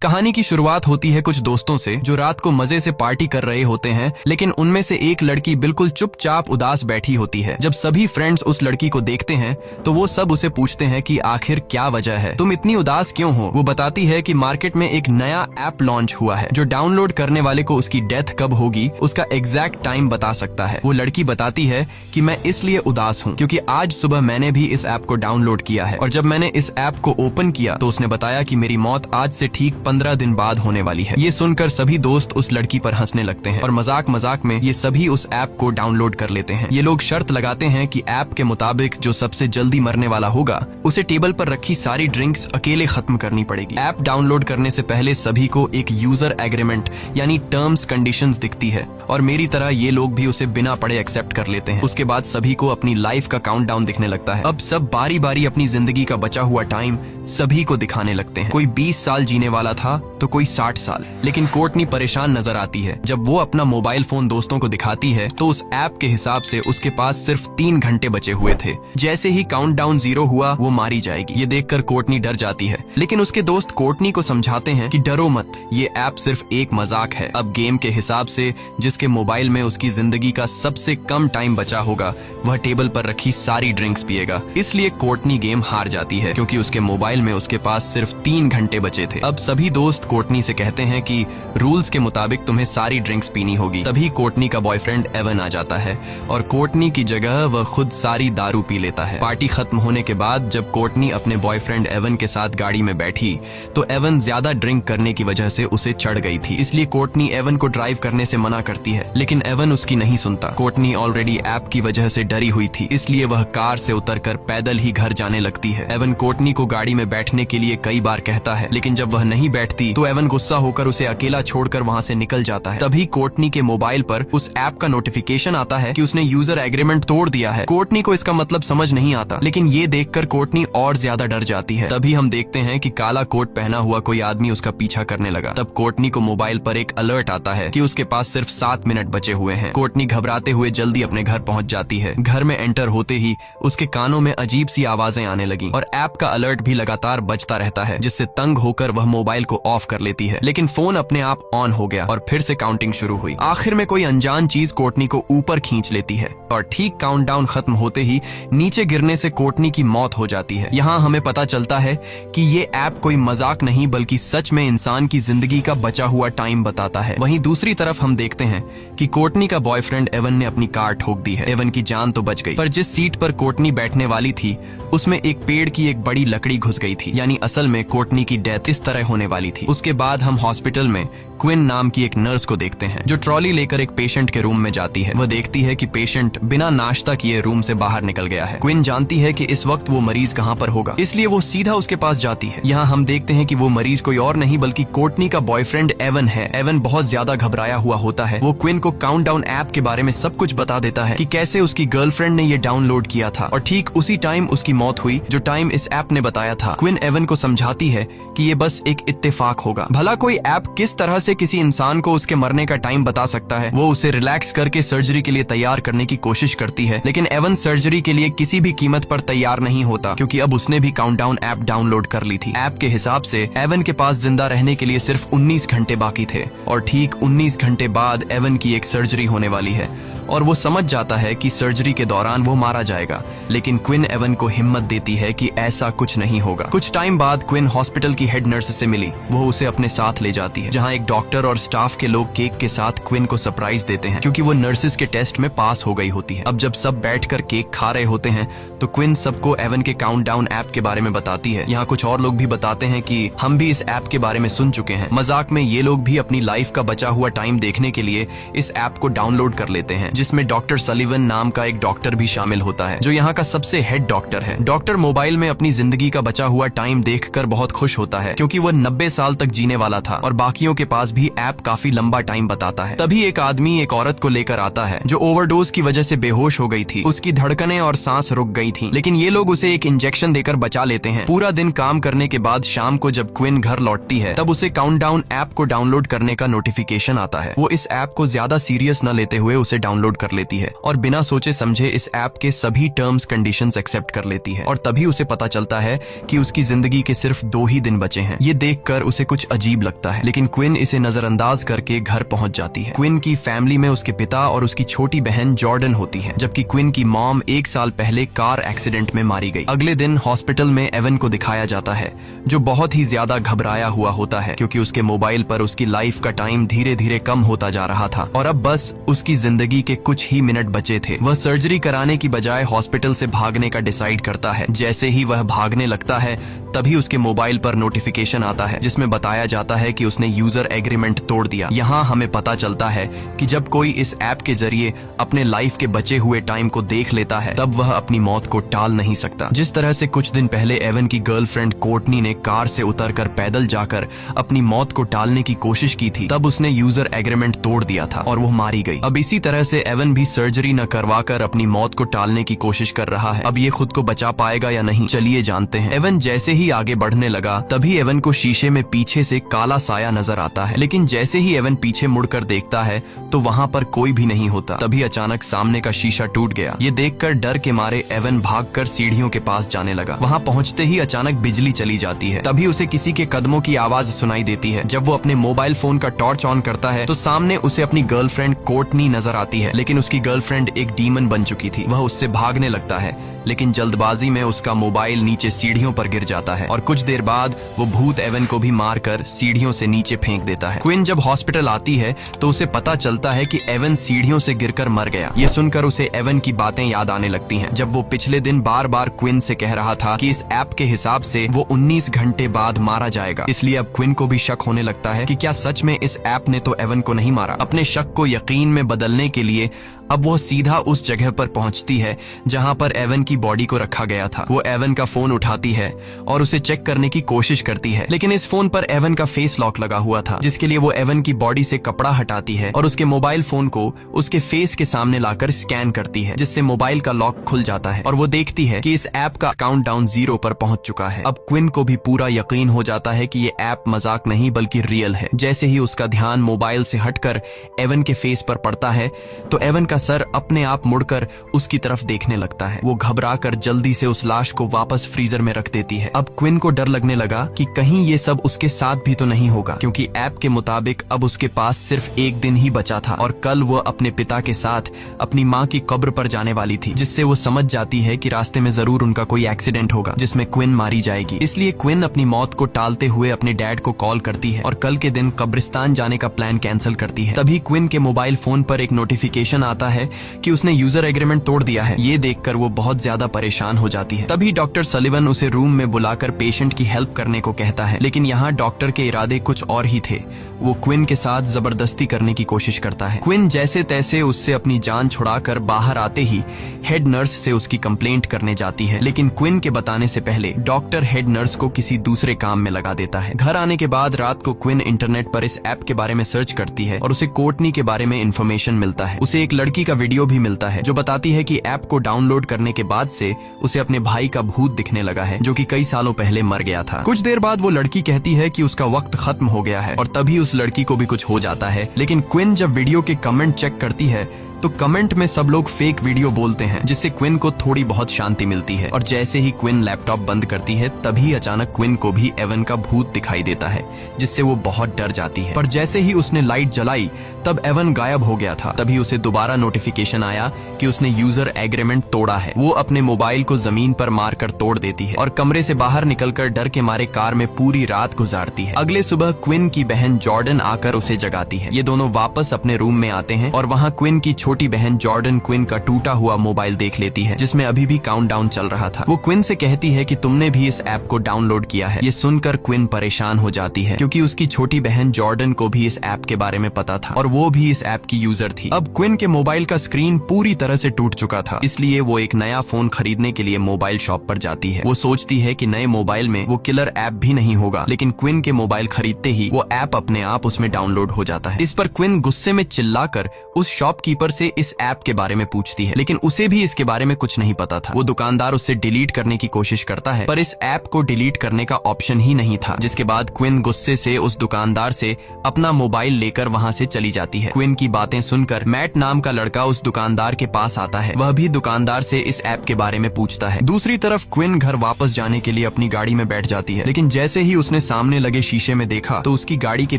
कहानी की शुरुआत होती है कुछ दोस्तों से जो रात को मजे से पार्टी कर रहे होते हैं, लेकिन उनमें से एक लड़की बिल्कुल चुपचाप उदास बैठी होती है। जब सभी फ्रेंड्स उस लड़की को देखते हैं तो वो सब उसे पूछते हैं कि आखिर क्या वजह है, तुम इतनी उदास क्यों हो। वो बताती है कि मार्केट में एक नया ऐप लॉन्च हुआ है जो डाउनलोड करने वाले को उसकी डेथ कब होगी उसका एग्जैक्ट टाइम बता सकता है। वो लड़की बताती है कि मैं इसलिए उदास हूँ क्योंकि आज सुबह मैंने भी इस ऐप को डाउनलोड किया है और जब मैंने इस ऐप को ओपन किया तो उसने बताया कि मेरी मौत आज से ठीक 15 दिन बाद होने वाली है। ये सुनकर सभी दोस्त उस लड़की पर हंसने लगते हैं और मजाक मजाक में ये सभी उस ऐप को डाउनलोड कर लेते हैं। ये लोग शर्त लगाते हैं कि ऐप के मुताबिक जो सबसे जल्दी मरने वाला होगा उसे टेबल पर रखी सारी ड्रिंक्स अकेले खत्म करनी पड़ेगी। ऐप डाउनलोड करने से पहले सभी को एक यूजर एग्रीमेंट यानी टर्म्स कंडीशंस दिखती है और मेरी तरह ये लोग भी उसे बिना पढ़े एक्सेप्ट कर लेते हैं। उसके बाद सभी को अपनी लाइफ का काउंटडाउन दिखने लगता है। अब सब बारी बारी अपनी जिंदगी का बचा हुआ टाइम सभी को दिखाने लगते हैं। कोई 20 साल जीने वाला था तो कोई 60 साल। लेकिन कोर्टनी परेशान नजर आती है। जब वो अपना मोबाइल फोन दोस्तों को दिखाती है तो उस ऐप के हिसाब से उसके पास सिर्फ 3 घंटे बचे हुए थे। जैसे ही काउंटडाउन 0 हुआ वो मारी जाएगी। ये देखकर कोर्टनी डर जाती है, लेकिन उसके दोस्त कोर्टनी को समझाते हैं कि डरो मत, ये ऐप सिर्फ एक मजाक है। अब गेम के हिसाब से जिसके मोबाइल में उसकी जिंदगी का सबसे कम टाइम बचा होगा वह टेबल पर रखी सारी ड्रिंक्स पिएगा। इसलिए कोर्टनी गेम हार जाती है क्योंकि उसके मोबाइल में उसके पास सिर्फ 3 घंटे बचे थे। अब सभी दोस्त कोर्टनी से कहते हैं कि रूल्स के मुताबिक तुम्हें सारी ड्रिंक्स पीनी होगी। तभी कोर्टनी का बॉयफ्रेंड एवन आ जाता है और कोर्टनी की जगह वह खुद सारी दारू पी लेता है। पार्टी खत्म होने के बाद जब कोर्टनी अपने बॉयफ्रेंड एवन के साथ गाड़ी में बैठी तो एवन ज्यादा ड्रिंक करने की वजह से उसे चढ़ गई थी। इसलिए कोर्टनी एवन को ड्राइव करने से मना करती है, लेकिन एवन उसकी नहीं सुनता। कोर्टनी ऑलरेडी ऐप की वजह से डरी हुई थी, इसलिए वह कार से उतरकर पैदल ही घर जाने लगती है। एवन कोर्टनी को गाड़ी में बैठने के लिए कई बार कहता है, लेकिन जब वह नहीं बैठती तो एवन गुस्सा होकर उसे अकेला छोड़कर वहां से निकल जाता है। तभी कोर्टनी के मोबाइल पर उस ऐप का नोटिफिकेशन आता है कि उसने यूजर एग्रीमेंट तोड़ दिया है। कोर्टनी को इसका मतलब समझ नहीं आता, लेकिन ये देखकर कोर्टनी और ज्यादा डर जाती है। तभी हम देखते हैं कि काला कोट पहना हुआ कोई आदमी उसका पीछा करने लगा। तब कोर्टनी को मोबाइल पर एक अलर्ट आता है कि उसके पास सिर्फ 7 मिनट बचे हुए हैं। कोर्टनी घबराते हुए जल्दी अपने घर पहुंच जाती है। घर में एंटर होते ही उसके कानों में अजीब सी आवाजें आने लगी और ऐप का अलर्ट भी लगातार बजता रहता है, जिससे तंग होकर वह मोबाइल को ऑफ कर लेती है। लेकिन फोन अपने आप ऑन हो गया और फिर से काउंटिंग शुरू हुई। आखिर में कोई अनजान चीज कोर्टनी को ऊपर खींच लेती है और ठीक काउंटडाउन खत्म होते ही नीचे गिरने से कोर्टनी की मौत हो जाती है। यहाँ हमें पता चलता है कि ये ऐप कोई मजाक नहीं बल्कि सच में इंसान की जिंदगी का बचा हुआ टाइम बताता है। वहीं दूसरी तरफ हम देखते हैं कि कोर्टनी का बॉयफ्रेंड एवन ने अपनी कार ठोक दी है। एवन की जान तो बच गई, पर जिस सीट पर कोर्टनी बैठने वाली थी उसमें एक पेड़ की एक बड़ी लकड़ी घुस गई थी। यानी असल में कोर्टनी की डेथ इस तरह होने वाली थी। उसके बाद हम हॉस्पिटल में क्विन नाम की एक नर्स को देखते हैं जो ट्रॉली लेकर एक पेशेंट के रूम में जाती है। वह देखती है कि पेशेंट बिना नाश्ता किए रूम से बाहर निकल गया है। क्विन जानती है कि इस वक्त वो मरीज कहाँ पर होगा, इसलिए वो सीधा उसके पास जाती है। यहाँ हम देखते हैं कि वो मरीज कोई और नहीं बल्कि कोर्टनी का बॉयफ्रेंड एवन है। एवन बहुत ज्यादा घबराया हुआ होता है। वो क्विन को काउंटडाउन ऐप के बारे में सब कुछ बता देता है कि कैसे उसकी गर्लफ्रेंड ने ये डाउनलोड किया था और ठीक उसी टाइम उसकी मौत हुई जो टाइम इस ऐप ने बताया था। क्विन एवन को समझाती है कि ये बस एक इत्तेफाक होगा। भला कोई ऐप किस तरह से किसी इंसान को उसके मरने का टाइम बता सकता है। वो उसे रिलैक्स करके सर्जरी के लिए तैयार करने की कोशिश करती है, लेकिन एवन सर्जरी के लिए किसी भी कीमत पर तैयार नहीं होता क्योंकि अब उसने भी काउंटडाउन ऐप डाउनलोड कर ली थी। ऐप के हिसाब से एवन के पास जिंदा रहने के लिए सिर्फ 19 घंटे बाकी थे और ठीक 19 घंटे बाद एवन की एक सर्जरी होने वाली है और वो समझ जाता है कि सर्जरी के दौरान वो मारा जाएगा। लेकिन क्विन एवन को हिम्मत देती है कि ऐसा कुछ नहीं होगा। कुछ टाइम बाद क्विन हॉस्पिटल की हेड नर्स से मिली। वो उसे अपने साथ ले जाती है, जहाँ एक डॉक्टर और स्टाफ के लोग केक के साथ क्विन को सरप्राइज देते हैं क्योंकि वो नर्सेस के टेस्ट में पास हो गई होती है। अब जब सब बैठकर केक खा रहे होते हैं तो क्विन सबको एवन के काउंटडाउन ऐप के बारे में बताती है। यहाँ कुछ और लोग भी बताते हैं कि हम भी इस ऐप के बारे में सुन चुके हैं। मजाक में ये लोग भी अपनी लाइफ का बचा हुआ टाइम देखने के लिए इस ऐप को डाउनलोड कर लेते हैं, जिसमें डॉक्टर सलीवन नाम का एक डॉक्टर भी शामिल होता है जो यहाँ का सबसे हेड डॉक्टर है। डॉक्टर मोबाइल में अपनी जिंदगी का बचा हुआ टाइम देखकर बहुत खुश होता है क्योंकि वह 90 साल तक जीने वाला था और बाकियों के पास भी ऐप काफी लंबा टाइम बताता है। तभी एक आदमी एक औरत को लेकर आता है जो ओवरडोज की वजह से बेहोश हो गई थी। उसकी धड़कनें और सांस रुक गई थी, लेकिन ये लोग उसे एक इंजेक्शन देकर बचा लेते हैं। पूरा दिन काम करने के बाद शाम को जब क्विन घर लौटती है तब उसे काउंटडाउन ऐप को डाउनलोड करने का नोटिफिकेशन आता है। वो इस ऐप को ज्यादा सीरियस न लेते हुए उसे डाउनलोड डाउनलोड कर लेती है और बिना सोचे समझे इस ऐप के सभी टर्म्स कंडीशंस एक्सेप्ट कर लेती है। और तभी उसे पता चलता है कि उसकी जिंदगी के सिर्फ 2 ही दिन बचे हैं। ये देखकर उसे कुछ अजीब लगता है, लेकिन क्विन इसे नजरअंदाज करके घर पहुंच जाती है। क्विन की फैमिली में उसके पिता और उसकी छोटी बहन जॉर्डन होती है, जबकि क्विन की मॉम 1 साल पहले कार एक्सीडेंट में मारी गई। अगले दिन हॉस्पिटल में एवन को दिखाया जाता है, जो बहुत ही ज्यादा घबराया हुआ होता है क्योंकि उसके मोबाइल पर उसकी लाइफ का टाइम धीरे धीरे कम होता जा रहा था और अब बस उसकी जिंदगी के कुछ ही मिनट बचे थे। वह सर्जरी कराने की बजाय हॉस्पिटल से भागने का डिसाइड करता है। जैसे ही वह भागने लगता है तभी उसके मोबाइल पर नोटिफिकेशन आता है जिसमें बताया जाता है कि उसने यूजर एग्रीमेंट तोड़ दिया। यहाँ हमें पता चलता है कि जब कोई इस ऐप के जरिए अपने लाइफ के बचे हुए टाइम को देख लेता है तब वह अपनी मौत को टाल नहीं सकता। जिस तरह से कुछ दिन पहले एवन की गर्लफ्रेंड कोर्टनी ने कार से उतरकर पैदल जाकर अपनी मौत को टालने की कोशिश की थी, तब उसने यूजर एग्रीमेंट तोड़ दिया था और वो मारी गई। अब इसी तरह से एवन भी सर्जरी न करवाकर अपनी मौत को टालने की कोशिश कर रहा है। अब ये खुद को बचा पाएगा या नहीं, चलिए जानते हैं। एवन जैसे ही आगे बढ़ने लगा तभी एवन को शीशे में पीछे से काला साया नजर आता है, लेकिन जैसे ही एवन पीछे मुड़कर देखता है तो वहाँ पर कोई भी नहीं होता। तभी अचानक सामने का शीशा टूट गया। ये देखकर डर के मारे एवन भागकर सीढ़ियों के पास जाने लगा। वहाँ पहुँचते ही अचानक बिजली चली जाती है। तभी उसे किसी के कदमों की आवाज सुनाई देती है। जब वो अपने मोबाइल फोन का टॉर्च ऑन करता है तो सामने उसे अपनी गर्लफ्रेंड कोर्टनी नजर आती है, लेकिन उसकी गर्लफ्रेंड एक डीमन बन चुकी थी। वह उससे भागने लगता है, लेकिन जल्दबाजी में उसका मोबाइल नीचे सीढ़ियों पर गिर जाता है और कुछ देर बाद वो भूत एवन को भी मारकर सीढ़ियों से नीचे फेंक देता है। क्विन जब हॉस्पिटल आती है तो उसे पता चलता है कि एवन सीढ़ियों से गिरकर मर गया। ये सुनकर उसे एवन की बातें याद आने लगती हैं, जब वो पिछले दिन बार बार क्विन से कह रहा था कि इस ऐप के हिसाब से वो 19 घंटे बाद मारा जाएगा। इसलिए अब क्विन को भी शक होने लगता है कि क्या सच में इस ऐप ने तो एवन को नहीं मारा। अपने शक को यकीन में बदलने के लिए अब वो सीधा उस जगह पर पहुंचती है जहां पर एवन की बॉडी को रखा गया था। वो एवन का फोन उठाती है और उसे चेक करने की कोशिश करती है, लेकिन इस फोन पर एवन का फेस लॉक लगा हुआ था, जिसके लिए वो एवन की बॉडी से कपड़ा हटाती है और उसके मोबाइल फोन को उसके फेस के सामने लाकर स्कैन करती है, जिससे मोबाइल का लॉक खुल जाता है और वो देखती है कि इस ऐप का काउंटडाउन 0 पर पहुंच चुका है। अब क्विन को भी पूरा यकीन हो जाता है कि ये ऐप मजाक नहीं बल्कि रियल है। जैसे ही उसका ध्यान मोबाइल से हटकर एवन के फेस पर पड़ता है तो एवन का सर अपने आप मुड़कर उसकी तरफ देखने लगता है। वो घबराकर जल्दी से उस लाश को वापस फ्रीजर में रख देती है। अब क्विन को डर लगने लगा कि कहीं ये सब उसके साथ भी तो नहीं होगा, क्योंकि ऐप के मुताबिक अब उसके पास सिर्फ 1 दिन ही बचा था और कल वो अपने पिता के साथ अपनी माँ की कब्र पर जाने वाली थी, जिससे वो समझ जाती है कि रास्ते में जरूर उनका कोई एक्सीडेंट होगा जिसमें क्विन मारी जाएगी। इसलिए क्विन अपनी मौत को टालते हुए अपने डैड को कॉल करती है और कल के दिन कब्रिस्तान जाने का प्लान कैंसिल करती है। तभी क्विन के मोबाइल फोन पर एक नोटिफिकेशन आता है कि उसने यूजर एग्रीमेंट तोड़ दिया है। ये देखकर वो बहुत ज्यादा परेशान हो जाती है। तभी डॉक्टर सलिवन उसे रूम में बुलाकर पेशेंट की हेल्प करने को कहता है, लेकिन यहाँ डॉक्टर के इरादे कुछ और ही थे। वो क्विन के साथ जबरदस्ती करने की कोशिश करता है। क्विन जैसे तैसे उससे अपनी जान छुड़ाकर बाहर आते ही हेड नर्स से उसकी कंप्लेंट करने जाती है, लेकिन क्विन के बताने से पहले डॉक्टर हेड नर्स को किसी दूसरे काम में लगा देता है। घर आने के बाद रात को क्विन इंटरनेट पर इस ऐप के बारे में सर्च करती है और उसे कोर्टनी के बारे में इंफॉर्मेशन मिलता है। उसे एक लड़की का वीडियो भी मिलता है जो बताती है कि ऐप को डाउनलोड करने के बाद से उसे अपने भाई का भूत दिखने लगा है, जो कि कई सालों पहले मर गया था। कुछ देर बाद वो लड़की कहती है कि उसका वक्त खत्म हो गया है और तभी उस लड़की को भी कुछ हो जाता है। लेकिन क्विन जब वीडियो के कमेंट चेक करती है तो कमेंट में सब लोग फेक वीडियो बोलते हैं, जिससे क्विन को थोड़ी बहुत शांति मिलती है। और जैसे ही क्विन लैपटॉप बंद करती है तभी अचानक क्विन को भी एवन का भूत दिखाई देता है, जिससे वो बहुत डर जाती है। पर जैसे ही उसने लाइट जलाई तब एवन गायब हो गया था। तभी उसे दोबारा नोटिफिकेशन आया कि उसने यूजर एग्रीमेंट तोड़ा है। वो अपने मोबाइल को जमीन पर मारकर तोड़ देती है और कमरे से बाहर निकलकर डर के मारे कार में पूरी रात गुजारती है। अगले सुबह क्विन की बहन जॉर्डन आकर उसे जगाती है। ये दोनों वापस अपने रूम में आते हैं और वहाँ क्विन की छोटी बहन जॉर्डन क्विन का टूटा हुआ मोबाइल देख लेती है, जिसमें अभी भी काउंटडाउन चल रहा था। वो क्विन से कहती है कि तुमने भी इस ऐप को डाउनलोड किया है। ये सुनकर क्विन परेशान हो जाती है, क्योंकि उसकी छोटी बहन जॉर्डन को भी इस ऐप के बारे में पता था और वो भी इस ऐप की यूजर थी। अब क्विन के मोबाइल का स्क्रीन पूरी तरह से टूट चुका था, इसलिए वो एक नया फोन खरीदने के लिए मोबाइल शॉप पर जाती है। वो सोचती है कि नए मोबाइल में वो किलर ऐप भी नहीं होगा, लेकिन क्विन के मोबाइल खरीदते ही वो ऐप अपने आप उसमें डाउनलोड हो जाता है। इस पर क्विन गुस्से में चिल्लाकर उस शॉपकीपर से इस ऐप के बारे में पूछती है, लेकिन उसे भी इसके बारे में कुछ नहीं पता था। वो दुकानदार उससे डिलीट करने की कोशिश करता है, पर इस ऐप को डिलीट करने का ऑप्शन ही नहीं था। जिसके बाद क्विन गुस्से से उस दुकानदार से अपना मोबाइल लेकर वहां से चली जाती है। क्विन की बातें सुनकर मैट नाम का लड़का उस दुकानदार के पास आता है। वह भी दुकानदार से इस ऐप के बारे में पूछता है। दूसरी तरफ क्विन घर वापस जाने के लिए अपनी गाड़ी में बैठ जाती है, लेकिन जैसे ही उसने सामने लगे शीशे में देखा तो उसकी गाड़ी के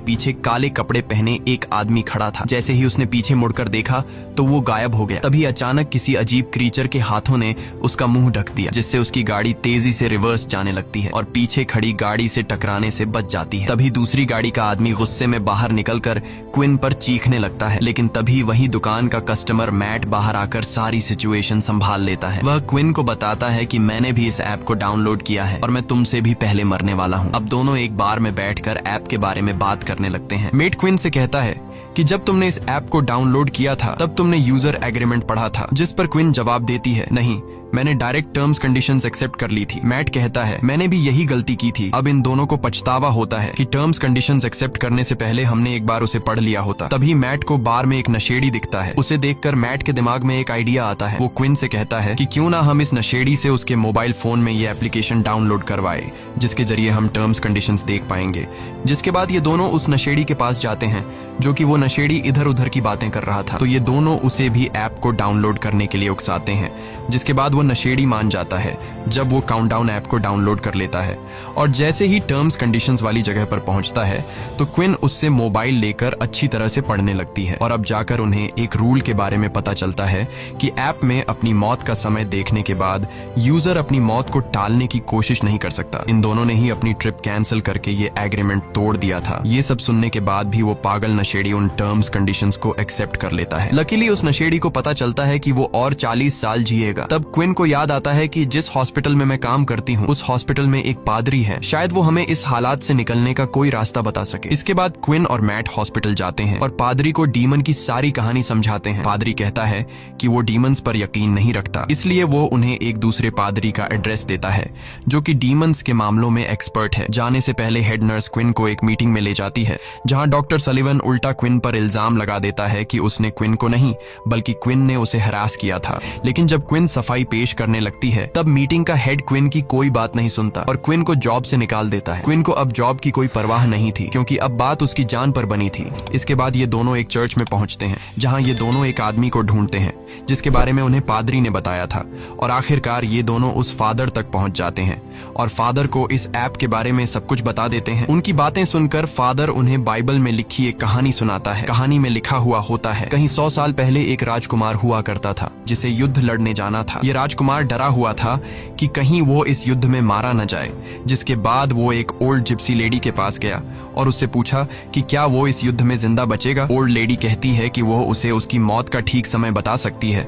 पीछे काले कपड़े पहने एक आदमी खड़ा था। जैसे ही उसने पीछे मुड़कर देखा तो वो गायब हो गया। तभी अचानक किसी अजीब क्रीचर के हाथों ने उसका मुंह ढक दिया, जिससे उसकी गाड़ी तेजी से रिवर्स जाने लगती है और पीछे खड़ी गाड़ी से टकराने से बच जाती है। तभी दूसरी गाड़ी का आदमी गुस्से में बाहर निकलकर क्विन पर चीखने लगता है, लेकिन तभी वही दुकान का कस्टमर मैट बाहर आकर सारी सिचुएशन संभाल लेता है। वह क्विन को बताता है कि मैंने भी इस ऐप को डाउनलोड किया है और मैं तुमसे भी पहले मरने वाला हूँ। अब दोनों एक बार में बैठकर ऐप के बारे में बात करने लगते हैं। मेट क्विन से कहता है कि जब तुमने इस ऐप को डाउनलोड किया था तब तुमने यूजर एग्रीमेंट पढ़ा था, जिस पर क्विन जवाब देती है, नहीं, मैंने डायरेक्ट टर्म्स कंडीशंस एक्सेप्ट कर ली थी। मैट कहता है, मैंने भी यही गलती की थी। अब इन दोनों को पछतावा होता है कि टर्म्स कंडीशंस एक्सेप्ट करने से पहले हमने एक बार उसे पढ़ लिया होता। तभी मैट को बार में एक नशेड़ी दिखता है। उसे देखकर मैट के दिमाग में एक आइडिया आता है। वो क्विन से कहता है कि क्यों ना हम इस नशेड़ी से उसके मोबाइल फोन में ये एप्लीकेशन डाउनलोड करवाए, जिसके जरिए हम टर्म्स कंडीशंस देख पाएंगे। जिसके बाद ये दोनों उस नशेड़ी के पास जाते हैं, जो कि वो नशेड़ी इधर उधर की बातें कर रहा था। तो ये दोनों उसे भी ऐप को डाउनलोड करने के लिए उकसाते हैं, जिसके बाद वो नशेड़ी मान जाता है जब वो काउंटडाउन ऐप को डाउनलोड कर लेता है। और जैसे ही टर्म्स कंडीशंस वाली जगह पर पहुंचता है तो क्विन उससे मोबाइल लेकर अच्छी तरह से पढ़ने लगती है। और अब जाकर उन्हें एक रूल के बारे में पता चलता है कि ऐप में अपनी मौत का समय देखने के बाद यूजर अपनी मौत को टालने की कोशिश नहीं कर सकता। इन दोनों ने ही अपनी ट्रिप कैंसिल करके ये एग्रीमेंट तोड़ दिया था। ये सब सुनने के बाद भी वो पागल नशेड़ी उन टर्म्स कंडीशंस को एक्सेप्ट कर लेता है। लकीली उस नशेड़ी को पता चलता है कि वो और 40 साल जिएगा। तब क्विन को याद आता है कि जिस हॉस्पिटल में मैं काम करती हूँ उस हॉस्पिटल में एक पादरी है, शायद वो हमें इस हालात से निकलने का कोई रास्ता बता सके। इसके बाद क्विन और मैट हॉस्पिटल जाते हैं और पादरी को डीमन की सारी कहानी समझाते हैं। पादरी कहता है कि वो डीमंस पर यकीन नहीं रखता, इसलिए वो उन्हें एक दूसरे पादरी का एड्रेस देता है जो कि डीमंस के मामलों में एक्सपर्ट है। जाने से पहले हेड नर्स क्विन को एक मीटिंग में ले जाती है, जहाँ डॉक्टर सलिवन उल्टा क्विन पर इल्जाम लगा देता है कि उसने क्विन को नहीं बल्कि क्विन ने उसे हरास किया था। लेकिन जब क्विन सफाई पेश करने लगती है तब मीटिंग का हेड क्विन की कोई बात नहीं सुनता और क्विन को जॉब से निकाल देता है। क्विन को अब जॉब की कोई परवाह नहीं थी, क्योंकि अब बात उसकी जान पर बनी थी। इसके बाद ये दोनों एक चर्च में पहुंचते हैं, जहां ये दोनों एक आदमी को ढूंढते हैं जिसके बारे में उन्हें पादरी ने बताया था। और आखिरकार ये दोनों उस फादर तक पहुंच जाते हैं और फादर को इस ऐप के बारे में सब कुछ बता देते हैं। उनकी बातें सुनकर फादर उन्हें बाइबल में लिखी एक कहानी सुनाता है। कहानी में लिखा हुआ होता है, कहीं 100 साल पहले एक राजकुमार हुआ करता था जिसे युद्ध लड़ने जाना था। ये राजकुमार डरा हुआ था कि कहीं वो इस युद्ध में मारा न जाए। जिसके बाद वो एक ओल्ड जिप्सी लेडी के पास गया और उससे पूछा कि क्या वो इस युद्ध में जिंदा बचेगा। ओल्ड लेडी कहती है कि वो उसे उसकी मौत का ठीक समय बता सकती है,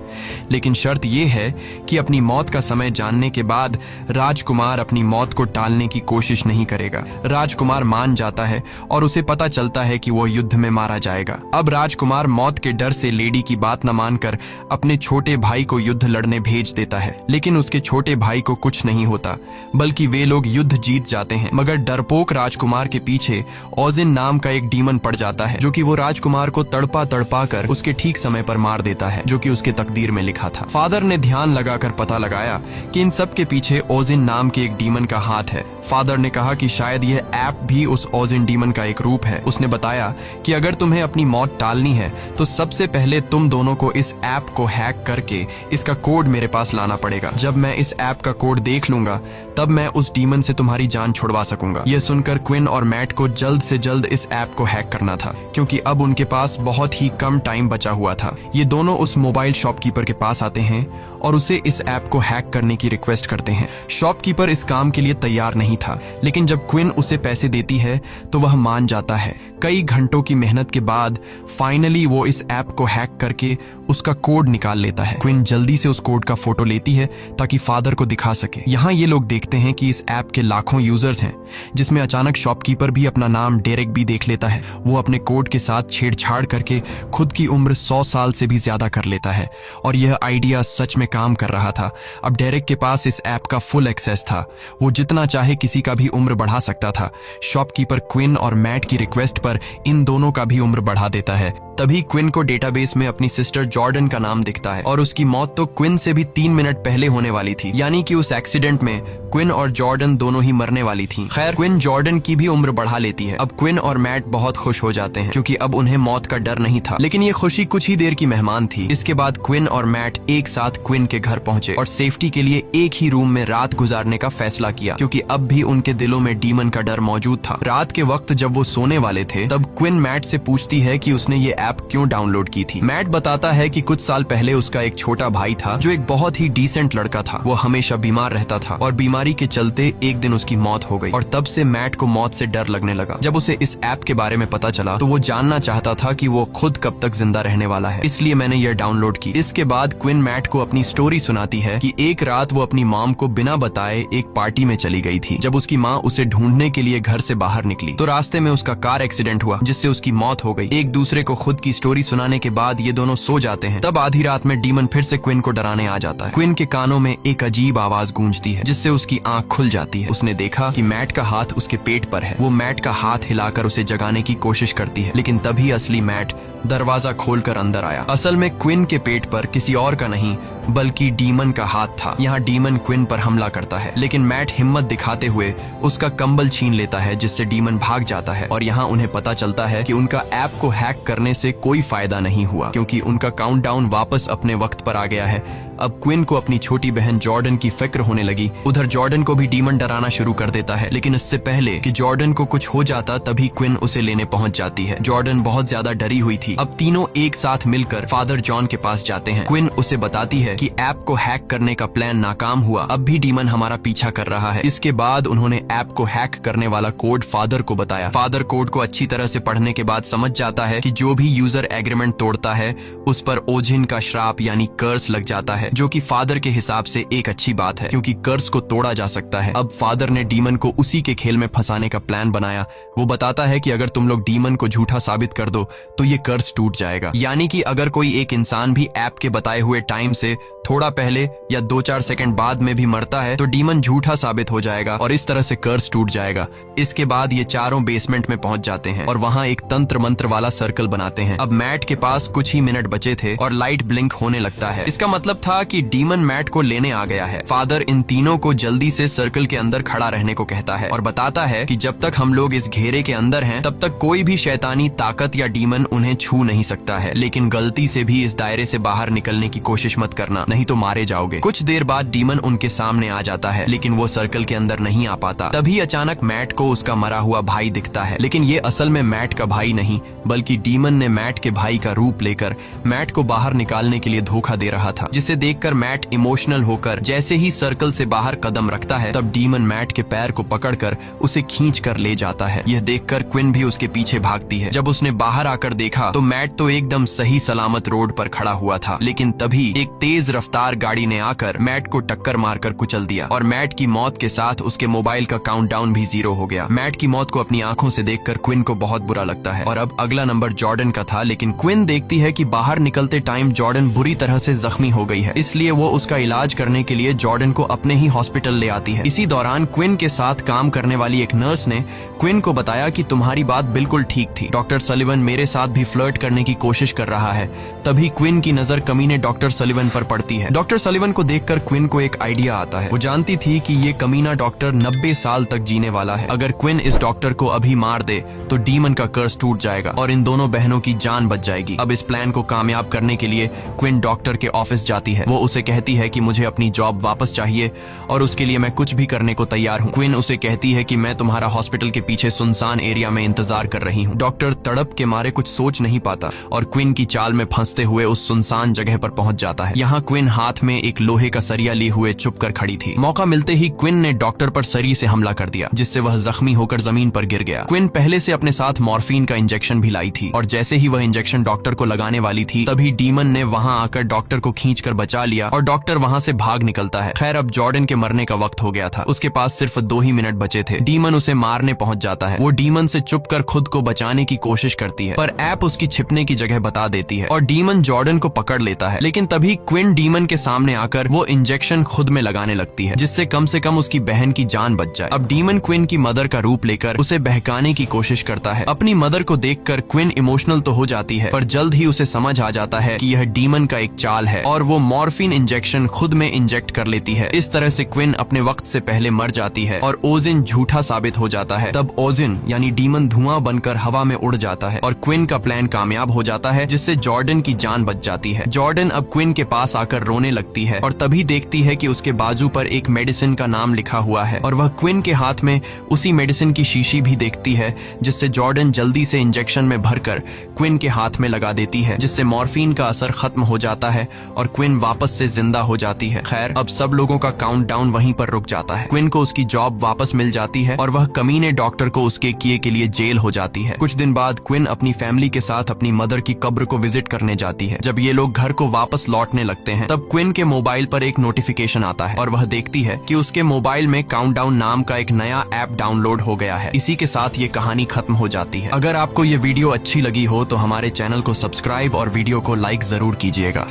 लेकिन शर्त ये है कि अपनी मौत का समय जानने के बाद राजकुमार अपनी मौत को टालने की कोशिश नहीं करेगा। राजकुमार मान जाता है और उसे पता चलता है कि वो युद्ध में मारा जाएगा। अब राजकुमार मौत के डर से लेडी की बात न मानकर अपने छोटे भाई को युद्ध लड़ने भेज देता है, लेकिन उसके छोटे भाई को कुछ नहीं होता, बल्कि वे लोग युद्ध जीत जाते हैं। मगर डरपोक राजकुमार के पीछे ओजिन नाम का एक डीमन पड़ जाता है, जो कि वो राजकुमार को तड़पा तड़पा कर उसके ठीक समय पर मार देता है, जो कि उसके तकदीर में लिखा था। फादर ने ध्यान लगाकर पता लगाया कि इन सब के पीछे ओजिन नाम के एक डीमन का हाथ है। फादर ने कहा कि शायद यह ऐप भी उस ओजिन डीमन का एक रूप है। उसने बताया कि अगर तुम्हें अपनी मौत टालनी है तो सबसे पहले तुम दोनों को इस ऐप को हैक करके इसका कोड मेरे पास लाना पड़ेगा। जब मैं इस ऐप का कोड देख लूंगा तब मैं उस डीमन से तुम्हारी जान छुड़वा सकूंगा। यह सुनकर क्विन और मैट को जल्द से जल्द इस ऐप को हैक करना था, क्योंकि अब उनके पास बहुत ही कम टाइम बचा हुआ था। ये दोनों उस मोबाइल शॉपकीपर के पास आते हैं और उसे इस ऐप को हैक करने की रिक्वेस्ट करते हैं। शॉपकीपर इस काम के लिए तैयार नहीं था, लेकिन जब क्विन उसे पैसे देती है तो वह मान जाता है। कई घंटों की मेहनत के बाद फाइनली वो इस ऐप को हैक करके उसका कोड निकाल लेता है। क्विन जल्दी से उस कोड का फोटो लेती है ताकि फादर को दिखा सके। यहाँ ये लोग देखते हैं कि इस ऐप के लाखों यूजर्स हैं, जिसमें अचानक शॉपकीपर भी अपना नाम डेरेक भी देख लेता है। वो अपने कोड के साथ छेड़छाड़ करके खुद की उम्र 100 साल से भी ज्यादा कर लेता है और यह आइडिया सच में काम कर रहा था। अब डेरेक के पास इस ऐप का फुल एक्सेस था, वो जितना चाहे किसी का भी उम्र बढ़ा सकता था। शॉपकीपर क्विन और मैट की रिक्वेस्ट पर इन दोनों का भी उम्र बढ़ा देता है। तभी क्विन को डेटाबेस में अपनी सिस्टर जॉर्डन का नाम दिखता है और उसकी मौत तो क्विन से भी 3 मिनट पहले होने वाली थी, यानी कि उस एक्सीडेंट में क्विन और जॉर्डन दोनों ही मरने वाली थी। खैर, क्विन जॉर्डन की भी उम्र बढ़ा लेती है। अब क्विन और मैट बहुत खुश हो जाते हैं क्योंकि अब उन्हें मौत का डर नहीं था, लेकिन ये खुशी कुछ ही देर की मेहमान थी। इसके बाद क्विन और मैट एक साथ क्विन के घर पहुंचे और सेफ्टी के लिए एक ही रूम में रात गुजारने का फैसला किया क्योंकि अब भी उनके दिलों में डीमन का डर मौजूद था। रात के वक्त जब वो सोने वाले थे तब क्विन मैट से पूछती है कि उसने ये ऐप क्यों डाउनलोड की थी। मैट बताता है कि कुछ साल पहले उसका एक छोटा भाई था जो एक बहुत ही डिसेंट लड़का था। वो हमेशा बीमार रहता था और बीमारी के चलते एक दिन उसकी मौत हो गई और तब से मैट को मौत से डर लगने लगा। जब उसे इस ऐप के बारे में पता चला तो वो जानना चाहता था कि वो खुद कब तक जिंदा रहने वाला है, इसलिए मैंने ये डाउनलोड की। इसके बाद क्विन मैट को अपनी स्टोरी सुनाती है कि एक रात वो अपनी मॉम को बिना बताए एक पार्टी में चली गई थी। जब उसकी माँ उसे ढूंढने के लिए घर से बाहर निकली तो रास्ते में उसका कार एक्सीडेंट हुआ जिससे उसकी मौत हो गई। एक दूसरे को खुद की स्टोरी सुनाने के बाद ये दोनों सो जाते हैं। तब आधी रात में डीमन फिर से क्विन को डराने आ जाता है। क्विन के कानों में एक अजीब आवाज गूंजती है जिससे उसकी आंख खुल जाती है। उसने देखा कि मैट का हाथ उसके पेट पर है। वो मैट का हाथ हिलाकर उसे जगाने की कोशिश करती है, लेकिन तभी असली मैट दरवाजा खोलकर अंदर आया। असल में क्विन के पेट पर किसी और का नहीं बल्कि डीमन का हाथ था। यहाँ डीमन क्विन पर हमला करता है, लेकिन मैट हिम्मत दिखाते हुए उसका कंबल छीन लेता है जिससे डीमन भाग जाता है। और यहाँ उन्हें पता चलता है कि उनका ऐप को हैक करने से कोई फायदा नहीं हुआ क्योंकि उनका काउंटडाउन वापस अपने वक्त पर आ गया है। अब क्विन को अपनी छोटी बहन जॉर्डन की फिक्र होने लगी। उधर जॉर्डन को भी डीमन डराना शुरू कर देता है, लेकिन इससे पहले कि जॉर्डन को कुछ हो जाता तभी क्विन उसे लेने पहुंच जाती है। जॉर्डन बहुत ज्यादा डरी हुई थी। अब तीनों एक साथ मिलकर फादर जॉन के पास जाते हैं। क्विन उसे बताती है कि ऐप को हैक करने का प्लान नाकाम हुआ, अब भी डीमन हमारा पीछा कर रहा है। इसके बाद उन्होंने ऐप को हैक करने वाला कोड फादर को बताया। फादर कोड को अच्छी तरह से पढ़ने के बाद समझ जाता है कि जो भी यूजर एग्रीमेंट तोड़ता है उस पर ओजिन का श्राप यानी कर्स लग जाता है, जो कि फादर के हिसाब से एक अच्छी बात है क्योंकि कर्स को तोड़ा जा सकता है। अब फादर ने डीमन को उसी के खेल में फंसाने का प्लान बनाया। वो बताता है कि अगर तुम लोग डीमन को झूठा साबित कर दो तो ये कर्स टूट जाएगा, यानी कि अगर कोई एक इंसान भी ऐप के बताए हुए टाइम से थोड़ा पहले या 2-4 सेकंड बाद में भी मरता है तो डीमन झूठा साबित हो जाएगा और इस तरह से कर्स टूट जाएगा। इसके बाद ये चारों बेसमेंट में पहुंच जाते हैं और वहां एक तंत्र मंत्र वाला सर्कल बनाते हैं। अब मैट के पास कुछ ही मिनट बचे थे और लाइट ब्लिंक होने लगता है। इसका मतलब था कि डीमन मैट को लेने आ गया है। फादर इन तीनों को जल्दी से सर्कल के अंदर खड़ा रहने को कहता है और बताता है कि जब तक हम लोग इस घेरे के अंदर हैं तब तक कोई भी शैतानी ताकत या डीमन उन्हें छू नहीं सकता है, लेकिन गलती से भी इस दायरे से बाहर निकलने की कोशिश मत करना, नहीं तो मारे जाओगे। कुछ देर बाद डीमन उनके सामने आ जाता है, लेकिन वो सर्कल के अंदर नहीं आ पाता। तभी अचानक मैट को उसका मरा हुआ भाई दिखता है, लेकिन ये असल में मैट का भाई नहीं बल्कि डीमन ने मैट के भाई का रूप लेकर मैट को बाहर निकालने के लिए धोखा दे रहा था, जिसे देखकर मैट इमोशनल होकर जैसे ही सर्कल से बाहर कदम रखता है तब डीमन मैट के पैर को पकड़कर उसे खींच कर ले जाता है। यह देखकर क्विन भी उसके पीछे भागती है। जब उसने बाहर आकर देखा तो मैट तो एकदम सही सलामत रोड पर खड़ा हुआ था, लेकिन तभी एक तेज रफ्तार गाड़ी ने आकर मैट को टक्कर मारकर कुचल दिया और मैट की मौत के साथ उसके मोबाइल का काउंटडाउन भी 0 हो गया। मैट की मौत को अपनी आंखों से देखकर क्विन को बहुत बुरा लगता है और अब अगला नंबर जॉर्डन का था, लेकिन क्विन देखती है कि बाहर निकलते टाइम जॉर्डन बुरी तरह से जख्मी हो गई है, इसलिए वो उसका इलाज करने के लिए जॉर्डन को अपने ही हॉस्पिटल ले आती है। इसी दौरान क्विन के साथ काम करने वाली एक नर्स ने क्विन को बताया कि तुम्हारी बात बिल्कुल ठीक थी, डॉक्टर सलिवन मेरे साथ भी फ्लर्ट करने की कोशिश कर रहा है। तभी क्विन की नजर कमीने डॉक्टर सलिवन पर पड़ती है। डॉक्टर सलिवन को देखकर क्विन को एक आइडिया आता है। वो जानती थी कि ये कमीना डॉक्टर 90 साल तक जीने वाला है। अगर क्विन इस डॉक्टर को अभी मार दे तो डीमन का कर्स टूट जाएगा और इन दोनों बहनों की जान बच जाएगी। अब इस प्लान को कामयाब करने के लिए क्विन डॉक्टर के ऑफिस जाती है। वो उसे कहती है कि मुझे अपनी जॉब वापस चाहिए और उसके लिए मैं कुछ भी करने को तैयार हूँ। क्विन उसे कहती है कि मैं तुम्हारा हॉस्पिटल के पीछे सुनसान एरिया में इंतजार कर रही हूँ। डॉक्टर तड़प के मारे कुछ सोच नहीं पाता और क्विन की चाल में फंसते हुए उस सुनसान जगह पर पहुंच जाता है। यहाँ क्विन हाथ में एक लोहे का सरिया लिए हुए चुप कर खड़ी थी। मौका मिलते ही क्विन ने डॉक्टर पर सरी से हमला कर दिया, जिससे वह जख्मी होकर जमीन पर गिर गया। क्विन पहले से अपने साथ मॉर्फिन का इंजेक्शन भी लाई थी और जैसे ही वह इंजेक्शन डॉक्टर को लगाने वाली थी तभी डीमन ने वहां आकर डॉक्टर को खींचकर बचा बचा लिया और डॉक्टर वहाँ से भाग निकलता है। खैर अब जॉर्डन के मरने का वक्त हो गया था, उसके पास सिर्फ 2 ही मिनट बचे थे। डीमन उसे मारने पहुंच जाता है। वो डीमन से चुप कर खुद को बचाने की कोशिश करती है, पर ऐप उसकी छिपने की जगह बता देती है और डीमन जॉर्डन को पकड़ लेता है। लेकिन तभी क्विन डीमन के सामने आकर वो इंजेक्शन खुद में लगाने लगती है, जिससे कम से कम उसकी बहन की जान बच जाए। अब डीमन क्विन की मदर का रूप लेकर उसे बहकाने की कोशिश करता है। अपनी मदर को देखकर क्विन इमोशनल तो हो जाती है, पर जल्द ही उसे समझ आ जाता है कि यह डीमन का एक चाल है और वो मॉर्फिन इंजेक्शन खुद में इंजेक्ट कर लेती है। इस तरह से क्विन अपने वक्त से पहले मर जाती है और ओजिन झूठा साबित हो जाता है। तब ओजिन यानी डीमन धुआं बनकर हवा में उड़ जाता है और क्विन का प्लान कामयाब हो जाता है, जिससे जॉर्डन की जान बच जाती है। जॉर्डन अब क्विन के पास आकर रोने लगती है और तभी देखती है कि उसके बाजू पर एक मेडिसिन का नाम लिखा हुआ है और वह क्विन के हाथ में उसी मेडिसिन की शीशी भी देखती है, जिससे जॉर्डन जल्दी से इंजेक्शन में भरकर क्विन के हाथ में लगा देती है, जिससे मॉर्फिन का असर खत्म हो जाता है और क्विन वापस से जिंदा हो जाती है। खैर अब सब लोगों का काउंटडाउन वहीं पर रुक जाता है। क्विन को उसकी जॉब वापस मिल जाती है और वह कमीने डॉक्टर को उसके किए के लिए जेल हो जाती है। कुछ दिन बाद क्विन अपनी फैमिली के साथ अपनी मदर की कब्र को विजिट करने जाती है। जब ये लोग घर को वापस लौटने लगते हैं तब क्विन के मोबाइल पर एक नोटिफिकेशन आता है और वह देखती है कि उसके मोबाइल में काउंटडाउन नाम का एक नया ऐप डाउनलोड हो गया है। इसी के साथ ये कहानी खत्म हो जाती है। अगर आपको ये वीडियो अच्छी लगी हो तो हमारे चैनल को सब्सक्राइब और वीडियो को लाइक जरूर कीजिएगा।